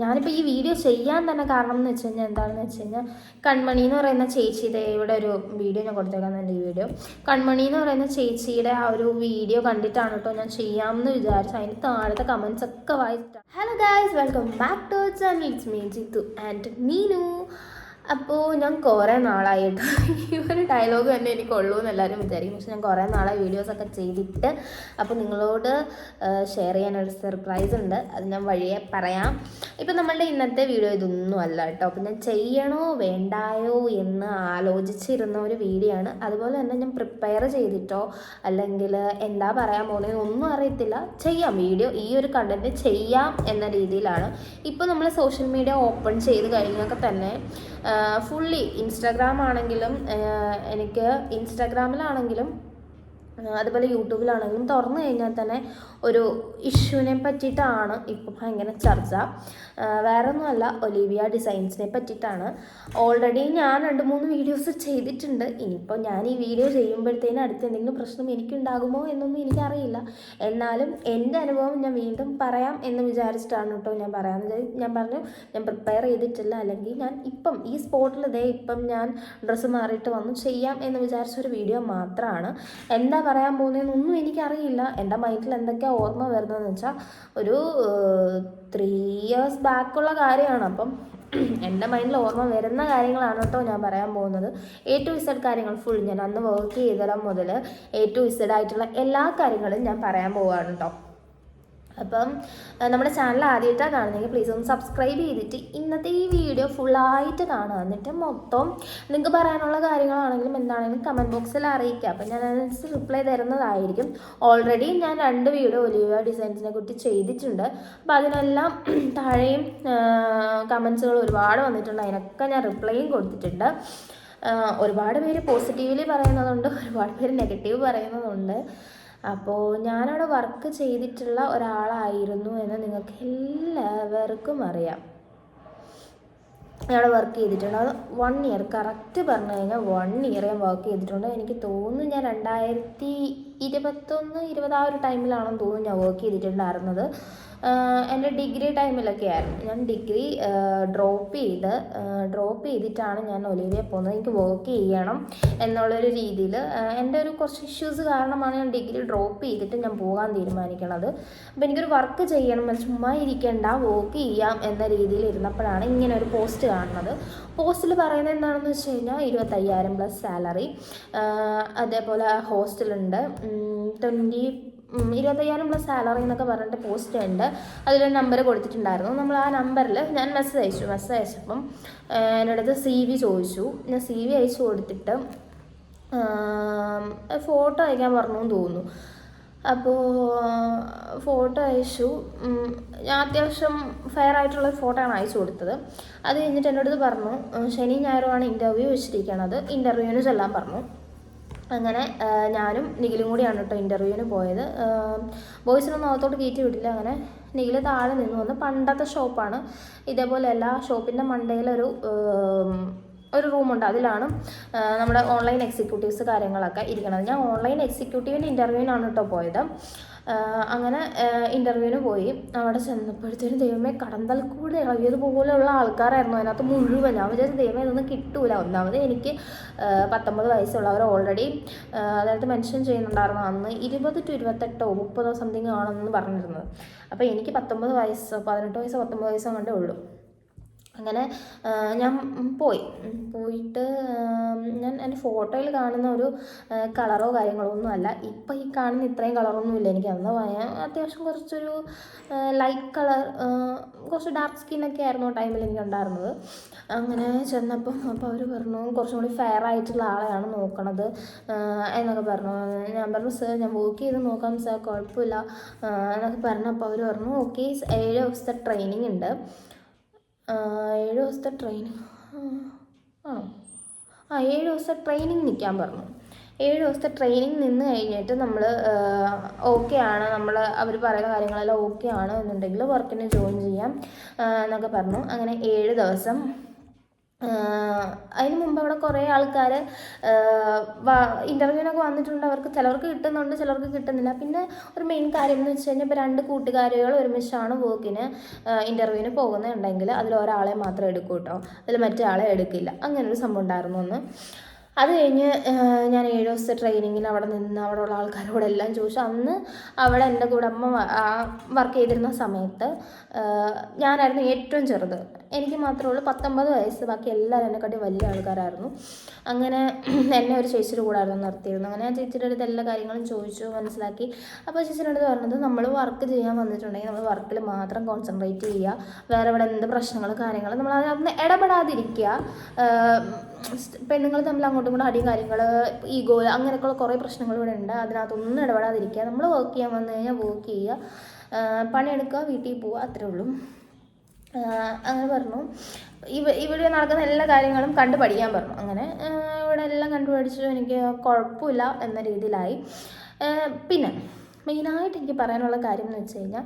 ഞാനിപ്പോൾ ഈ വീഡിയോ ചെയ്യാൻ തന്നെ കാരണം എന്ന് വെച്ച് കഴിഞ്ഞാൽ എന്താണെന്ന് വെച്ച് കഴിഞ്ഞാൽ കൺമണി എന്ന് പറയുന്ന ചേച്ചിയുടെ ഇവിടെ ഒരു വീഡിയോ ഞാൻ കൊടുത്തേക്കാന്നുണ്ട്. ഈ വീഡിയോ കൺമണി എന്ന് പറയുന്ന ചേച്ചിയുടെ ആ ഒരു വീഡിയോ കണ്ടിട്ടാണ് കേട്ടോ ഞാൻ ചെയ്യാമെന്ന് വിചാരിച്ചു. അതിന് താഴത്തെ കമൻസ് ഒക്കെ വായിച്ചിട്ടാണ്. Hello guys, welcome back to channel. It's me Jithu and Meenu. അപ്പോൾ ഞാൻ കുറേ നാളായിട്ട് ഈ ഒരു ഡയലോഗ് തന്നെ എനിക്കുള്ളൂ എന്ന് എല്ലാവരും വിചാരിക്കും. പക്ഷെ ഞാൻ കുറേ നാളായി വീഡിയോസൊക്കെ ചെയ്തിട്ട് അപ്പോൾ നിങ്ങളോട് ഷെയർ ചെയ്യാനൊരു സർപ്രൈസ് ഉണ്ട്. അത് ഞാൻ വഴിയെ പറയാം. ഇപ്പം നമ്മളുടെ ഇന്നത്തെ വീഡിയോ ഇതൊന്നും അല്ല കേട്ടോ. അപ്പം ഞാൻ ചെയ്യണോ വേണ്ടായോ എന്ന് ആലോചിച്ചിരുന്ന ഒരു വീഡിയോ ആണ്. അതുപോലെ തന്നെ ഞാൻ പ്രിപ്പയർ ചെയ്തിട്ടോ അല്ലെങ്കിൽ എന്താ പറയാൻ പോകുന്നത് ഒന്നും അറിയത്തില്ല. ചെയ്യാം, വീഡിയോ ഈ ഒരു കണ്ടൻറ്റ് ചെയ്യാം എന്ന രീതിയിലാണ്. ഇപ്പോൾ നമ്മൾ സോഷ്യൽ മീഡിയ ഓപ്പൺ ചെയ്ത് കഴിഞ്ഞൊക്കെ തന്നെ ഫുള്ളി ഇൻസ്റ്റാഗ്രാം ആണെങ്കിലും എനിക്ക് ഇൻസ്റ്റാഗ്രാമിലാണെങ്കിലും അതുപോലെ യൂട്യൂബിലാണെങ്കിലും തുറന്നു കഴിഞ്ഞാൽ തന്നെ ഒരു ഇഷ്യൂവിനെ പറ്റിയിട്ടാണ് ഇപ്പോൾ ഭയങ്കര ചർച്ച. വേറെ ഒന്നുമല്ല, ഒലീവിയ ഡിസൈൻസിനെ പറ്റിയിട്ടാണ്. ഓൾറെഡി ഞാൻ 2-3 വീഡിയോസ് ചെയ്തിട്ടുണ്ട്. ഇനിയിപ്പോൾ ഞാൻ ഈ വീഡിയോ ചെയ്യുമ്പോഴത്തേനും അടുത്ത് എന്തെങ്കിലും പ്രശ്നം എനിക്കുണ്ടാകുമോ എന്നൊന്നും എനിക്കറിയില്ല. എന്നാലും എൻ്റെ അനുഭവം ഞാൻ വീണ്ടും പറയാം എന്ന് വിചാരിച്ചിട്ടാണ് കേട്ടോ ഞാൻ പറയാമെന്ന്. ഞാൻ പറഞ്ഞു ഞാൻ പ്രിപ്പയർ ചെയ്തിട്ടില്ല, അല്ലെങ്കിൽ ഞാൻ ഇപ്പം ഈ സ്പോട്ടിൽ ഇപ്പം ഞാൻ ഡ്രസ്സ് മാറിയിട്ട് വന്നു ചെയ്യാം എന്ന് വിചാരിച്ചൊരു വീഡിയോ മാത്രമാണ്. എന്താ പറയാൻ പോകുന്നതെന്നൊന്നും എനിക്കറിയില്ല. എൻ്റെ മൈൻഡിൽ എന്തൊക്കെയാണ് ഓർമ്മ വരുന്നതെന്ന് വെച്ചാൽ ഒരു 3 years ബാക്കുള്ള കാര്യമാണ്. അപ്പം എൻ്റെ മൈൻഡിൽ ഓർമ്മ വരുന്ന കാര്യങ്ങളാണ് കേട്ടോ ഞാൻ പറയാൻ പോകുന്നത്. A to Z കാര്യങ്ങൾ ഫുൾ ഞാൻ അന്ന് വർക്ക് ചെയ്തിടം മുതൽ A to Z ആയിട്ടുള്ള എല്ലാ കാര്യങ്ങളും ഞാൻ പറയാൻ പോവുകയാണ് കേട്ടോ. അപ്പം നമ്മുടെ ചാനൽ ആദ്യമായിട്ടാണ് കാണുന്നെങ്കിൽ പ്ലീസ് ഒന്ന് സബ്സ്ക്രൈബ് ചെയ്തിട്ട് ഇന്നത്തെ ഈ വീഡിയോ ഫുള്ളായിട്ട് കാണുക. എന്നിട്ട് മൊത്തം നിങ്ങൾക്ക് പറയാനുള്ള കാര്യങ്ങളാണെങ്കിലും എന്താണെങ്കിലും കമൻറ്റ് ബോക്സിൽ അറിയിക്കുക. അപ്പം ഞാൻ അതിനനുസരിച്ച് റിപ്ലൈ തരുന്നതായിരിക്കും. ഓൾറെഡി ഞാൻ 2 വീഡിയോ ഒലിവിയ ഡിസൈൻസിനെ കുറിച്ച് ചെയ്തിട്ടുണ്ട്. അപ്പോൾ അതിനെല്ലാം താഴെയും കമൻസുകൾ ഒരുപാട് വന്നിട്ടുണ്ട്. അതിനൊക്കെ ഞാൻ റിപ്ലൈയും കൊടുത്തിട്ടുണ്ട്. ഒരുപാട് പേര് പോസിറ്റീവ്ലി പറയുന്നതുണ്ട്, ഒരുപാട് പേര് നെഗറ്റീവ് പറയുന്നതുണ്ട്. അപ്പോൾ ഞാനവിടെ വർക്ക് ചെയ്തിട്ടുള്ള ഒരാളായിരുന്നു എന്ന് നിങ്ങൾക്ക് എല്ലാവർക്കും അറിയാം. ഞാനവിടെ വർക്ക് ചെയ്തിട്ടുണ്ട്. അത് 1 year കറക്റ്റ് പറഞ്ഞു കഴിഞ്ഞാൽ 1 year ഞാൻ വർക്ക് ചെയ്തിട്ടുണ്ട്. എനിക്ക് തോന്നുന്നു ഞാൻ 2021-20 ആ ഒരു ടൈമിലാണെന്ന് തോന്നുന്നു ഞാൻ വർക്ക് ചെയ്തിട്ടുണ്ടായിരുന്നത്. എൻ്റെ ഡിഗ്രി ടൈമിലൊക്കെ ആയിരുന്നു. ഞാൻ ഡിഗ്രി ഡ്രോപ്പ് ചെയ്തിട്ടാണ് ഞാൻ ഒലിവിയ പോകുന്നത്. എനിക്ക് വർക്ക് ചെയ്യണം എന്നുള്ളൊരു രീതിയിൽ എൻ്റെ ഒരു കുറച്ച് ഇഷ്യൂസ് കാരണമാണ് ഞാൻ ഡിഗ്രി ഡ്രോപ്പ് ചെയ്തിട്ട് ഞാൻ പോകാൻ തീരുമാനിക്കണത്. അപ്പോൾ എനിക്കൊരു വർക്ക് ചെയ്യണം, ചുമ്മാ ഇരിക്കേണ്ട, വർക്ക് ചെയ്യാം എന്ന രീതിയിൽ ഇരുന്നപ്പോഴാണ് ഇങ്ങനെ ഒരു പോസ്റ്റ് കാണുന്നത്. പോസ്റ്റിൽ പറയുന്നത് എന്താണെന്ന് വെച്ച് കഴിഞ്ഞാൽ 25,000+ സാലറി, അതേപോലെ ഹോസ്റ്റലുണ്ട്, 25,000+ സാലറി എന്നൊക്കെ പറഞ്ഞിട്ട് പോസ്റ്റ് ഉണ്ട്. അതിലൊരു നമ്പർ കൊടുത്തിട്ടുണ്ടായിരുന്നു. നമ്മൾ ആ നമ്പറിൽ ഞാൻ മെസ്സേജ് അയച്ചപ്പം എൻ്റെ അടുത്ത് CV ചോദിച്ചു. ഞാൻ CV അയച്ചു കൊടുത്തിട്ട് ഫോട്ടോ അയക്കാൻ പറഞ്ഞു എന്ന് തോന്നുന്നു. അപ്പോൾ ഫോട്ടോ അയച്ചു. ഞാൻ അത്യാവശ്യം ഫെയർ ആയിട്ടുള്ള ഫോട്ടോയാണ് അയച്ചു കൊടുത്തത്. അത് കഴിഞ്ഞിട്ട് എൻ്റെ അടുത്ത് പറഞ്ഞു ശനി ഞായറുമാണ് ഇൻ്റർവ്യൂ വെച്ചിരിക്കണത്, ഇൻ്റർവ്യൂവിന് ചെല്ലാൻ പറഞ്ഞു. അങ്ങനെ ഞാനും നിഖിലും കൂടിയാണ് കേട്ടോ ഇൻ്റർവ്യൂവിന് പോയത്. ബോയ്സിനൊന്നും അകത്തോട്ട് കയറ്റി വിട്ടില്ല. അങ്ങനെ നിഖിൽ താഴെ നിന്ന് വന്ന്, പണ്ടത്തെ ഷോപ്പാണ്, ഇതേപോലെ എല്ലാ ഷോപ്പിൻ്റെ മണ്ടയിലൊരു റൂമുണ്ട്. അതിലാണ് നമ്മുടെ ഓൺലൈൻ എക്സിക്യൂട്ടീവ്സ് കാര്യങ്ങളൊക്കെ ഇരിക്കണത്. ഞാൻ ഓൺലൈൻ എക്സിക്യൂട്ടീവിൻ്റെ ഇൻ്റർവ്യൂവിനാണ് കേട്ടോ പോയത്. അങ്ങനെ ഇൻ്റർവ്യൂവിന് പോയി. അവിടെ ചെന്നപ്പോഴത്തേനും ദൈവമേ കടന്തൽ കൂടെ ഇളകിയതുപോലെയുള്ള ആൾക്കാരായിരുന്നു അതിനകത്ത് മുഴുവൻ. ഞാൻ വിചാരിച്ചു ദൈവമേ ഇതൊന്നും കിട്ടൂല. ഒന്നാമത് എനിക്ക് 19 വയസ്സുള്ളവർ ഓൾറെഡി അതായത് മെൻഷൻ ചെയ്യുന്നുണ്ടായിരുന്നു അന്ന് 20 to 28 30 സംതിങ് ആണെന്ന് പറഞ്ഞിരുന്നത്. അപ്പോൾ എനിക്ക് 18 വയസ്സോ 19 വയസ്സോ കണ്ടേ ഉള്ളൂ. അങ്ങനെ ഞാൻ പോയിട്ട് ഞാൻ എൻ്റെ ഫോട്ടോയിൽ കാണുന്ന ഒരു കളറോ കാര്യങ്ങളോ ഒന്നും അല്ല. ഇപ്പം ഈ കാണുന്ന ഇത്രയും കളറൊന്നുമില്ല എനിക്ക്. അന്ന് അത്യാവശ്യം കുറച്ചൊരു ലൈറ്റ് കളർ, കുറച്ച് ഡാർക്ക് സ്കിന്നൊക്കെ ആയിരുന്നു ടൈമിൽ എനിക്ക് ഉണ്ടായിരുന്നത്. അങ്ങനെ ചെന്നപ്പം അപ്പോൾ അവർ പറഞ്ഞു കുറച്ചും കൂടി ഫെയർ ആയിട്ടുള്ള ആളെയാണ് നോക്കണത് എന്നൊക്കെ പറഞ്ഞു. ഞാൻ പറഞ്ഞു സർ ഞാൻ വർക്ക് ചെയ്ത് നോക്കാം സർ, കുഴപ്പമില്ല എന്നൊക്കെ പറഞ്ഞപ്പോൾ അവർ പറഞ്ഞു ഓക്കെ 7 ദിവസത്തെ ട്രെയിനിങ് ഉണ്ട്. 7 ദിവസത്തെ ട്രെയിനിങ് ആണോ? 7 ദിവസത്തെ ട്രെയിനിങ് നിൽക്കാൻ പറഞ്ഞു. 7 ദിവസത്തെ ട്രെയിനിങ് നിന്ന് കഴിഞ്ഞിട്ട് നമ്മൾ ഓക്കെ ആണ്, അവർ പറയുന്ന കാര്യങ്ങളെല്ലാം ഓക്കെ ആണ് എന്നുണ്ടെങ്കിൽ വർക്കിന് ജോയിൻ ചെയ്യാം എന്നൊക്കെ പറഞ്ഞു. അങ്ങനെ 7 ദിവസം അതിന് മുമ്പ് അവിടെ കുറേ ആൾക്കാർ ഇൻ്റർവ്യൂവിനൊക്കെ വന്നിട്ടുണ്ട്. അവർക്ക് ചിലവർക്ക് കിട്ടുന്നുണ്ട്, ചിലവർക്ക് കിട്ടുന്നില്ല. പിന്നെ ഒരു മെയിൻ കാര്യം എന്ന് വെച്ച് കഴിഞ്ഞാൽ ഇപ്പോൾ 2 കൂട്ടുകാരികൾ ഒരുമിച്ചാണ് വർക്കിന് ഇൻ്റർവ്യൂവിന് പോകുന്നുണ്ടെങ്കിൽ അതിൽ ഒരാളെ മാത്രമേ എടുക്കൂ കേട്ടോ, അതിൽ മറ്റേ ആളെ എടുക്കില്ല. അങ്ങനൊരു സംഭവം ഉണ്ടായിരുന്നു ഒന്ന്. അത് കഴിഞ്ഞ് ഞാൻ 7 ദിവസത്തെ ട്രെയിനിങ്ങിന് അവിടെ നിന്ന് അവിടെയുള്ള ആൾക്കാരോടെല്ലാം ചോദിച്ചു. അന്ന് അവിടെ എൻ്റെ കൂടെ അമ്മ വർക്ക് ചെയ്തിരുന്ന സമയത്ത് ഞാനായിരുന്നു ഏറ്റവും ചെറുത്. എനിക്ക് മാത്രമേ ഉള്ളൂ 19 വയസ്സ്, ബാക്കി എല്ലാവരും എന്നെക്കാട്ടി വലിയ ആൾക്കാരായിരുന്നു. അങ്ങനെ എന്നെ ഒരു ചേച്ചിയുടെ കൂടെ ആയിരുന്നു നിർത്തിയിരുന്നു. അങ്ങനെ ആ ചേച്ചിയുടെ അടുത്ത് എല്ലാ കാര്യങ്ങളും ചോദിച്ചു മനസ്സിലാക്കി. അപ്പോൾ ചേച്ചിയുടെ അടുത്ത് പറഞ്ഞത്, നമ്മൾ വർക്ക് ചെയ്യാൻ വന്നിട്ടുണ്ടെങ്കിൽ നമ്മൾ വർക്കിൽ മാത്രം കോൺസെൻട്രേറ്റ് ചെയ്യുക, വേറെ ഇവിടെ എന്ത് പ്രശ്നങ്ങൾ കാര്യങ്ങൾ നമ്മൾ അതിനകത്ത് ഇടപെടാതിരിക്കുക. പെണ്ണുങ്ങൾ തമ്മിൽ അങ്ങോട്ടും ഇങ്ങോട്ടും അടി കാര്യങ്ങൾ, ഈഗോ, അങ്ങനെയൊക്കെയുള്ള കുറേ പ്രശ്നങ്ങൾ ഇവിടെ ഉണ്ട്. അതിനകത്തൊന്നും ഇടപെടാതിരിക്കുക. നമ്മൾ വർക്ക് ചെയ്യാൻ വന്നു കഴിഞ്ഞാൽ വർക്ക് ചെയ്യുക, പണിയെടുക്കുക, വീട്ടിൽ പോവുക, അത്രേ ഉള്ളൂ. അങ്ങനെ പറഞ്ഞു. ഇവിടെ നടക്കുന്ന എല്ലാ കാര്യങ്ങളും കണ്ടു പഠിക്കാൻ പറഞ്ഞു. അങ്ങനെ ഇവിടെ എല്ലാം കണ്ടുപഠിച്ചു. എനിക്ക് കുഴപ്പമില്ല എന്ന രീതിയിലായി. പിന്നെ മെയിനായിട്ട് എനിക്ക് പറയാനുള്ള കാര്യം എന്ന് വെച്ച് കഴിഞ്ഞാൽ,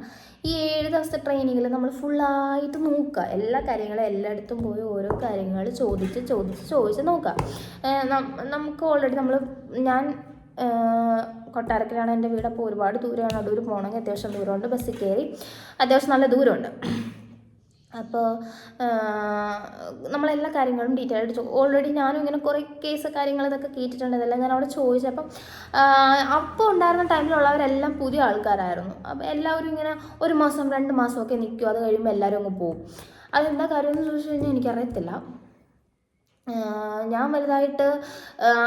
ഈ 7 ദിവസത്തെ ട്രെയിനിങ്ങിൽ നമ്മൾ ഫുള്ളായിട്ട് നോക്കുക. എല്ലാ കാര്യങ്ങളും എല്ലായിടത്തും പോയി ഓരോ കാര്യങ്ങൾ ചോദിച്ച് നോക്കുക. നമുക്ക് ഓൾറെഡി ഞാൻ കൊട്ടാരക്കരയാണ് എൻ്റെ വീട്. അപ്പോൾ ഒരുപാട് ദൂരമാണ്. അടൂർ പോകണമെങ്കിൽ അത്യാവശ്യം ദൂരമുണ്ട്. ബസ്സിൽ കയറി അത്യാവശ്യം നല്ല ദൂരമുണ്ട്. അപ്പോൾ നമ്മളെല്ലാ കാര്യങ്ങളും ഡീറ്റെയിൽ ആയിട്ട് ഓൾറെഡി ഞാനും ഇങ്ങനെ കുറേ കേസ് കാര്യങ്ങൾ ഇതൊക്കെ കേട്ടിട്ടുണ്ട്. ഇതെല്ലാം ഞാൻ അവിടെ ചോദിച്ചപ്പം അപ്പോൾ ഉണ്ടായിരുന്ന ടൈമിലുള്ളവരെല്ലാം പുതിയ ആൾക്കാരായിരുന്നു. അപ്പോൾ എല്ലാവരും ഇങ്ങനെ 1 മാസം 2 മാസമൊക്കെ നിൽക്കും. അത് കഴിയുമ്പോൾ എല്ലാവരും അങ്ങ് പോകും. അതെന്താ കാര്യമെന്ന് ചോദിച്ചു കഴിഞ്ഞാൽ എനിക്കറിയത്തില്ല. ഞാൻ വലുതായിട്ട്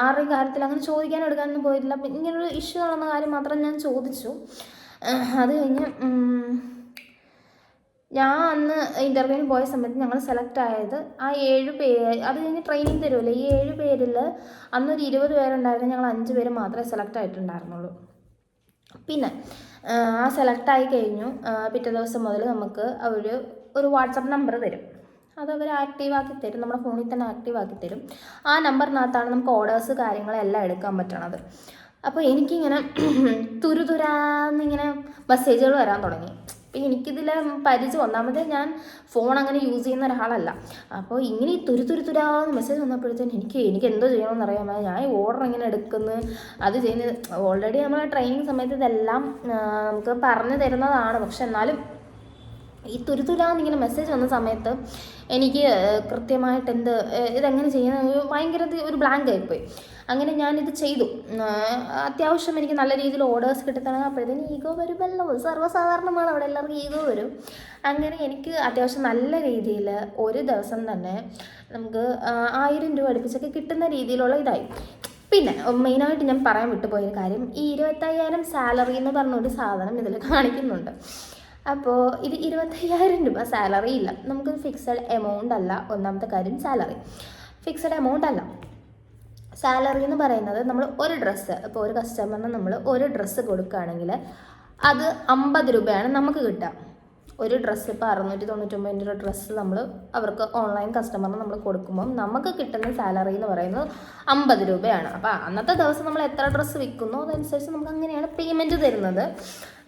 ആരുടെയും കാര്യത്തിൽ അങ്ങനെ ചോദിക്കാനും എടുക്കാനൊന്നും പോയിട്ടില്ല. ഇങ്ങനൊരു ഇഷ്യൂ നടന്ന കാര്യം മാത്രം ഞാൻ ചോദിച്ചു. അത് കഴിഞ്ഞ് ഞാൻ അന്ന് ഇൻ്റർവ്യൂവിന് പോയ സമയത്ത് ഞങ്ങൾ സെലക്ട് ആയത് ആ 7 പേര്. അത് കഴിഞ്ഞ് ട്രെയിനിങ് തരുമല്ലോ. ഈ 7 പേരിൽ അന്നൊരു 20 പേരുണ്ടായിരുന്നു. ഞങ്ങൾ 5 പേര് മാത്രമേ സെലക്ട് ആയിട്ടുണ്ടായിരുന്നുള്ളൂ. പിന്നെ ആ സെലക്ട് കഴിഞ്ഞു. പിറ്റേ ദിവസം മുതൽ നമുക്ക് ഒരു വാട്സപ്പ് നമ്പർ തരും. അതവർ ആക്റ്റീവാക്കി തരും. നമ്മുടെ ഫോണിൽ തന്നെ ആക്റ്റീവാക്കി തരും. ആ നമ്പറിനകത്താണ് നമുക്ക് ഓർഡേഴ്സ് കാര്യങ്ങളെല്ലാം എടുക്കാൻ പറ്റണത്. അപ്പോൾ എനിക്കിങ്ങനെ തുരുതുരാന്നിങ്ങനെ മെസ്സേജുകൾ വരാൻ തുടങ്ങി. അപ്പോൾ എനിക്കിതിൽ പരിചയം, ഒന്നാമത് ഞാൻ ഫോൺ അങ്ങനെ യൂസ് ചെയ്യുന്ന ഒരാളല്ല. അപ്പോൾ ഇങ്ങനെ ഈ തുരുതുരാന്ന് മെസ്സേജ് വന്നപ്പോഴത്തേന് എനിക്ക് എന്തോ ചെയ്യണമെന്ന് അറിയാൻ പറ്റില്ല. ഞാൻ ഓർഡർ ഇങ്ങനെ എടുക്കുന്നു, അത് ചെയ്യുന്നത്. ഓൾറെഡി നമ്മൾ ട്രെയിനിങ് സമയത്ത് ഇതെല്ലാം നമുക്ക് പറഞ്ഞു തരുന്നതാണ്. പക്ഷെ എന്നാലും ഈ തുരുതുരാന്നിങ്ങനെ മെസ്സേജ് വന്ന സമയത്ത് എനിക്ക് കൃത്യമായിട്ട് ഇതെങ്ങനെ ചെയ്യുന്നത് ഭയങ്കര ഒരു ബ്ലാങ്ക് ആയിപ്പോയി. അങ്ങനെ ഞാനിത് ചെയ്തു. അത്യാവശ്യം എനിക്ക് നല്ല രീതിയിൽ ഓർഡേഴ്സ് കിട്ടിത്തന്നെ. അപ്പോഴത്തേന് ഈഗോ വരുമല്ലോ, സർവ്വസാധാരണമാണ്, അവിടെ എല്ലാവർക്കും ഈഗോ വരും. അങ്ങനെ എനിക്ക് അത്യാവശ്യം നല്ല രീതിയിൽ ഒരു ദിവസം തന്നെ നമുക്ക് 1000 രൂപ അടുപ്പിച്ചൊക്കെ കിട്ടുന്ന രീതിയിലുള്ള ഇതായി. പിന്നെ മെയിനായിട്ട് ഞാൻ പറയാൻ വിട്ടുപോയൊരു കാര്യം, ഈ 25,000 സാലറി എന്ന് പറഞ്ഞൊരു സാധനം ഇതിൽ കാണിക്കുന്നുണ്ട്. അപ്പോൾ ഇത് 25,000 രൂപ സാലറി ഇല്ല. നമുക്ക് ഫിക്സഡ് എമൗണ്ട് അല്ല. ഒന്നാമത്തെ കാര്യം, സാലറി ഫിക്സഡ് എമൗണ്ട് അല്ല. സാലറി എന്ന് പറയുന്നത് നമ്മൾ ഒരു ഡ്രസ്സ്, ഇപ്പോൾ ഒരു കസ്റ്റമറിന് നമ്മൾ ഒരു ഡ്രസ്സ് കൊടുക്കുകയാണെങ്കിൽ അത് 50 രൂപയാണ് നമുക്ക് കിട്ടുക. ഒരു ഡ്രസ്സ് ഇപ്പോൾ 699 ഒരു ഡ്രസ്സ് നമ്മൾ അവർക്ക് ഓൺലൈൻ കസ്റ്റമറിന് നമ്മൾ കൊടുക്കുമ്പം നമുക്ക് കിട്ടുന്ന സാലറി എന്ന് പറയുന്നത് 50 രൂപയാണ്. അപ്പോൾ അന്നത്തെ ദിവസം നമ്മൾ എത്ര ഡ്രസ്സ് വിൽക്കുന്നോ അതനുസരിച്ച് നമുക്ക് അങ്ങനെയാണ് പേയ്മെൻറ്റ് തരുന്നത്.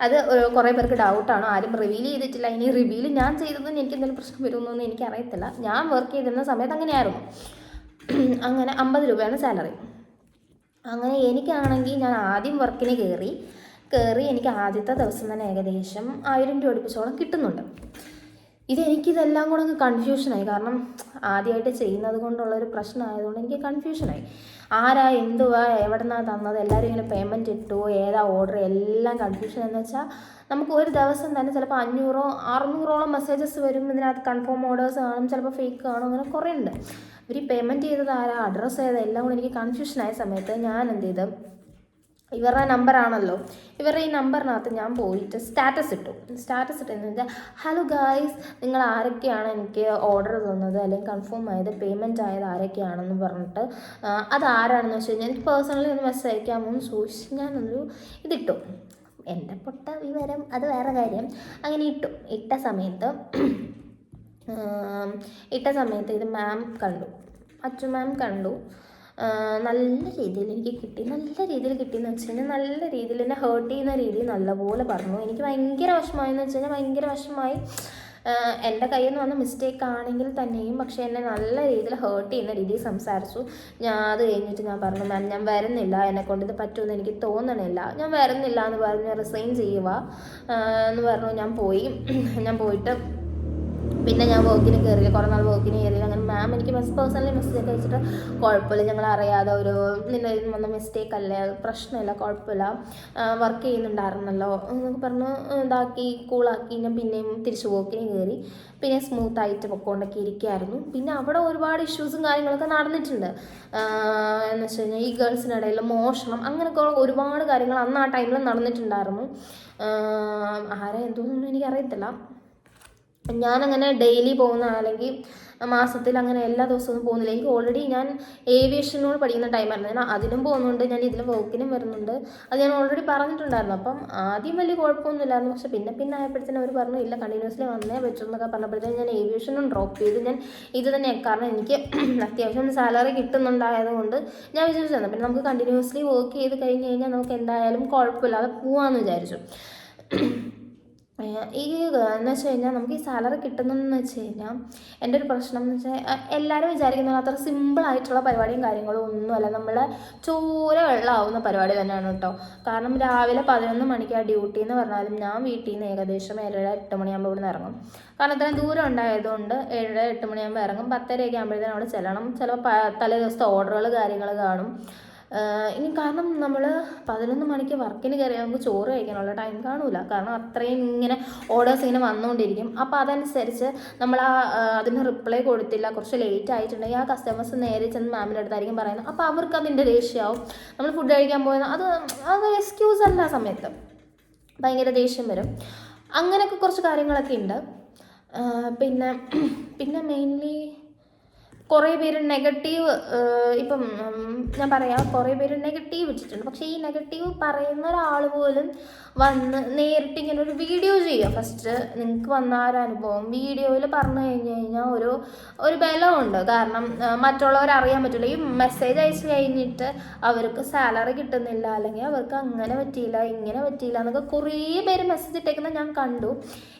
അത് കുറേ പേർക്ക് ഡൗട്ടാണ്, ആരും റിവീൽ ചെയ്തിട്ടില്ല. ഇനി റിവീൽ ഞാൻ ചെയ്തതെന്ന് എനിക്ക് എന്തെങ്കിലും പ്രശ്നം വരുമെന്നൊന്നും എനിക്കറിയത്തില്ല. ഞാൻ വർക്ക് ചെയ്തിരുന്ന സമയത്ത് അങ്ങനെയായിരുന്നു. അങ്ങനെ 50 രൂപയാണ് സാലറി. അങ്ങനെ എനിക്കാണെങ്കിൽ ഞാൻ ആദ്യം വർക്കിന് കയറി എനിക്ക് ആദ്യത്തെ ദിവസം തന്നെ ഏകദേശം 1000 രൂപ അടുപ്പിച്ചോളം കിട്ടുന്നുണ്ട്. എനിക്കിതെല്ലാം കൂടെ അങ്ങ് കൺഫ്യൂഷനായി. കാരണം ആദ്യമായിട്ട് ചെയ്യുന്നത് കൊണ്ടുള്ളൊരു പ്രശ്നമായതുകൊണ്ട് എനിക്ക് കൺഫ്യൂഷനായി. ആരാ എന്തുവാ എവിടെ നിന്നാണ് തന്നത്, എല്ലാവരും ഇങ്ങനെ പേയ്മെൻറ്റ് ഇട്ടു, ഏതാ ഓർഡർ, എല്ലാം കൺഫ്യൂഷൻ. എന്ന് വെച്ചാൽ നമുക്ക് ഒരു ദിവസം തന്നെ ചിലപ്പോൾ 500-600ഓളം മെസ്സേജസ് വരും. ഇതിനകത്ത് കൺഫേം ഓർഡേഴ്സ് കാണും, ചിലപ്പോൾ ഫേക്ക് കാണും, അങ്ങനെ കുറേ ഉണ്ട്. ഇവർ പേയ്മെൻറ്റ് ചെയ്തത് ആരാ, അഡ്രസ്സ് ഏതാ, എല്ലാം കൂടെ എനിക്ക് കൺഫ്യൂഷനായ സമയത്ത് ഞാൻ എന്ത് ചെയ്ത്, ഇവരുടെ നമ്പറാണല്ലോ, ഇവരുടെ ഈ നമ്പറിനകത്ത് ഞാൻ പോയിട്ട് സ്റ്റാറ്റസ് ഇട്ടെന്ന് വെച്ചാൽ, ഹലോ ഗായ്സ്, നിങ്ങൾ ആരൊക്കെയാണ് എനിക്ക് ഓർഡർ തന്നത് അല്ലെങ്കിൽ കൺഫേം ആയത്, പേയ്മെൻറ്റ് ആയത് ആരൊക്കെയാണെന്ന് പറഞ്ഞിട്ട് അതാരാണെന്ന് വെച്ച് കഴിഞ്ഞാൽ എനിക്ക് പേഴ്സണലി ഒന്ന് മെസ്സേജ് അയക്കാമോ എന്ന് ചോദിച്ച് ഞാനൊരു ഇതിട്ടു. എൻ്റെ പൊട്ട വിവരം, അത് വേറെ കാര്യം. അങ്ങനെ ഇട്ട സമയത്ത് ഇത് മാം കണ്ടു, അച്ചു മാം കണ്ടു. നല്ല രീതിയിൽ എനിക്ക് കിട്ടി. നല്ല രീതിയിൽ കിട്ടിയെന്ന് വെച്ച് കഴിഞ്ഞാൽ നല്ല രീതിയിൽ എന്നെ ഹേർട്ട് ചെയ്യുന്ന രീതിയിൽ നല്ലപോലെ പറഞ്ഞു. എനിക്ക് ഭയങ്കര വിഷമമായെന്ന് വെച്ച് കഴിഞ്ഞാൽ ഭയങ്കര വിഷമമായി. എൻ്റെ കയ്യിൽ നിന്ന് വന്ന മിസ്റ്റേക്ക് ആണെങ്കിൽ തന്നെയും പക്ഷേ എന്നെ നല്ല രീതിയിൽ ഹേർട്ട് ചെയ്യുന്ന രീതിയിൽ സംസാരിച്ചു. അത് കഴിഞ്ഞിട്ട് ഞാൻ പറഞ്ഞു, മാം ഞാൻ വരുന്നില്ല, എന്നെക്കൊണ്ട് ഇത് പറ്റുമെന്ന് എനിക്ക് തോന്നണില്ല, ഞാൻ വരുന്നില്ല എന്ന് പറഞ്ഞ് റിസൈൻ ചെയ്യുക എന്ന് പറഞ്ഞു. ഞാൻ പോയിട്ട് പിന്നെ ഞാൻ വർക്കിന് കയറിയില്ല, കുറേ നാൾ വർക്കിന് കയറിയില്ല. അങ്ങനെ മാം എനിക്ക് പേഴ്സണലി മെസ്സേജ് അയച്ചിട്ട് കുഴപ്പമില്ല, ഞങ്ങൾ അറിയാതെ നിൻ്റെ വന്ന മിസ്റ്റേക്ക് അല്ലേ, പ്രശ്നമില്ല, കുഴപ്പമില്ല, വർക്ക് ചെയ്യുന്നുണ്ടായിരുന്നല്ലോ എന്നൊക്കെ പറഞ്ഞ് ഇതാക്കി കൂളാക്കി. ഞാൻ പിന്നെയും തിരിച്ച് വർക്കിന് കയറി, പിന്നെ സ്മൂത്തായിട്ട് പൊക്കോണ്ടൊക്കെ ഇരിക്കുകയായിരുന്നു. പിന്നെ അവിടെ ഒരുപാട് ഇഷ്യൂസും കാര്യങ്ങളൊക്കെ നടന്നിട്ടുണ്ട്. എന്ന് വെച്ച് കഴിഞ്ഞാൽ ഈ ഗേൾസിനിടയിൽ മോഷണം അങ്ങനെയൊക്കെ ഒരുപാട് കാര്യങ്ങൾ അന്ന് ആ ടൈമിൽ നടന്നിട്ടുണ്ടായിരുന്നു. ആരെ എന്തോന്നൊന്നും എനിക്കറിയത്തില്ല. ഞാനങ്ങനെ ഡെയിലി പോകുന്ന അല്ലെങ്കിൽ മാസത്തിൽ അങ്ങനെ എല്ലാ ദിവസവും പോകുന്നില്ല. എനിക്ക് ഓൾറെഡി ഞാൻ ഏവിയേഷനോട് പഠിക്കുന്ന ടൈമായിരുന്നു. ഞാൻ അതിനും പോകുന്നുണ്ട്, ഞാൻ ഇതിൽ വർക്കിനും വരുന്നുണ്ട്. അത് ഞാൻ ഓൾറെഡി പറഞ്ഞിട്ടുണ്ടായിരുന്നു. അപ്പം ആദ്യം വലിയ കുഴപ്പമൊന്നുമില്ലായിരുന്നു. പക്ഷെ പിന്നെ ആയപ്പോഴത്തേനും അവർ പറഞ്ഞു ഇല്ല കണ്ടിന്യൂസ്ലി വന്നേ പറ്റും എന്നൊക്കെ പറഞ്ഞപ്പോഴത്തേക്കും ഞാൻ ഏവിയേഷനും ഡ്രോപ്പ് ചെയ്ത് ഞാൻ ഇത് തന്നെ. കാരണം എനിക്ക് അത്യാവശ്യം സാലറി കിട്ടുന്നുണ്ടായതുകൊണ്ട് ഞാൻ വിചാരിച്ചു പിന്നെ നമുക്ക് കണ്ടിന്യൂസ്ലി വർക്ക് ചെയ്ത് കഴിഞ്ഞ് കഴിഞ്ഞാൽ നമുക്ക് എന്തായാലും കുഴപ്പമില്ലാതെ പോവാമെന്ന് വിചാരിച്ചു. എന്ന് വെച്ച് കഴിഞ്ഞാൽ നമുക്ക് ഈ സാലറി കിട്ടുന്നതെന്ന് വെച്ച് കഴിഞ്ഞാൽ എൻ്റെ ഒരു പ്രശ്നം എന്ന് വെച്ചാൽ എല്ലാവരും വിചാരിക്കുന്നത് അത്ര സിമ്പിളായിട്ടുള്ള പരിപാടിയും കാര്യങ്ങളും ഒന്നുമല്ല. നമ്മളെ ചോര വെള്ളമാവുന്ന പരിപാടി തന്നെയാണ് കേട്ടോ. കാരണം രാവിലെ 11 മണിക്ക് ആ ഡ്യൂട്ടി എന്ന് പറഞ്ഞാലും ഞാൻ വീട്ടിൽ നിന്ന് ഏകദേശം 7-8 മണിയാകുമ്പോൾ ഇവിടെ നിന്ന് ഇറങ്ങും. കാരണം ഇത്രയും ദൂരം ഉണ്ടായതുകൊണ്ട് 7-8 മണിയാകുമ്പോൾ ഇറങ്ങും. 10:30 ആകുമ്പോഴത്തേനും അവിടെ ചെല്ലണം. ചിലപ്പോൾ തലേ ദിവസത്തെ ഓർഡറുകൾ കാര്യങ്ങൾ കാണും. ഇനി കാരണം നമ്മൾ 11 മണിക്ക് വർക്കിന് കയറിയാൽ നമുക്ക് ചോറ് കഴിക്കാനുള്ള ടൈം കാണൂല. കാരണം അത്രയും ഇങ്ങനെ ഓർഡേഴ്സ് ഇങ്ങനെ വന്നുകൊണ്ടിരിക്കും. അപ്പോൾ അതനുസരിച്ച് നമ്മൾ അതിന് റിപ്ലൈ കൊടുത്തില്ല, കുറച്ച് ലേറ്റ് ആയിട്ടുണ്ടെങ്കിൽ ആ കസ്റ്റമേഴ്സ് നേരെ ചെന്ന് മാമിൻ്റെ അടുത്തായിരിക്കും പറയുന്നത്. അപ്പോൾ അവർക്ക് അതിൻ്റെ ദേഷ്യമാവും. നമ്മൾ ഫുഡ് കഴിക്കാൻ പോയത് അത് എക്സ്ക്യൂസ് അല്ല. ആ സമയത്ത് ഭയങ്കര ദേഷ്യം വരും. അങ്ങനെയൊക്കെ കുറച്ച് കാര്യങ്ങളൊക്കെ ഉണ്ട്. പിന്നെ മെയിൻലി കുറേ പേര് നെഗറ്റീവ്, ഇപ്പം ഞാൻ പറയാം, കുറേ പേര് നെഗറ്റീവ് ഇട്ടിട്ടുണ്ട്. പക്ഷേ ഈ നെഗറ്റീവ് പറയുന്ന ഒരാൾ പോലും വന്ന് നേരിട്ട് ഇങ്ങനെ ഒരു വീഡിയോ ചെയ്യുക. ഫസ്റ്റ് നിങ്ങൾക്ക് വന്ന ആ ഒരു അനുഭവം വീഡിയോയിൽ പറഞ്ഞു കഴിഞ്ഞാൽ ഒരു ബലമുണ്ട്. കാരണം മറ്റുള്ളവർ അറിയാൻ പറ്റില്ല. ഈ മെസ്സേജ് അയച്ചു കഴിഞ്ഞിട്ട് അവർക്ക് സാലറി കിട്ടുന്നില്ല, അല്ലെങ്കിൽ അവർക്ക് അങ്ങനെ പറ്റിയില്ല ഇങ്ങനെ പറ്റിയില്ല എന്നൊക്കെ കുറേ പേര് മെസ്സേജ് ഇട്ടേക്കുന്നത് ഞാൻ കണ്ടു.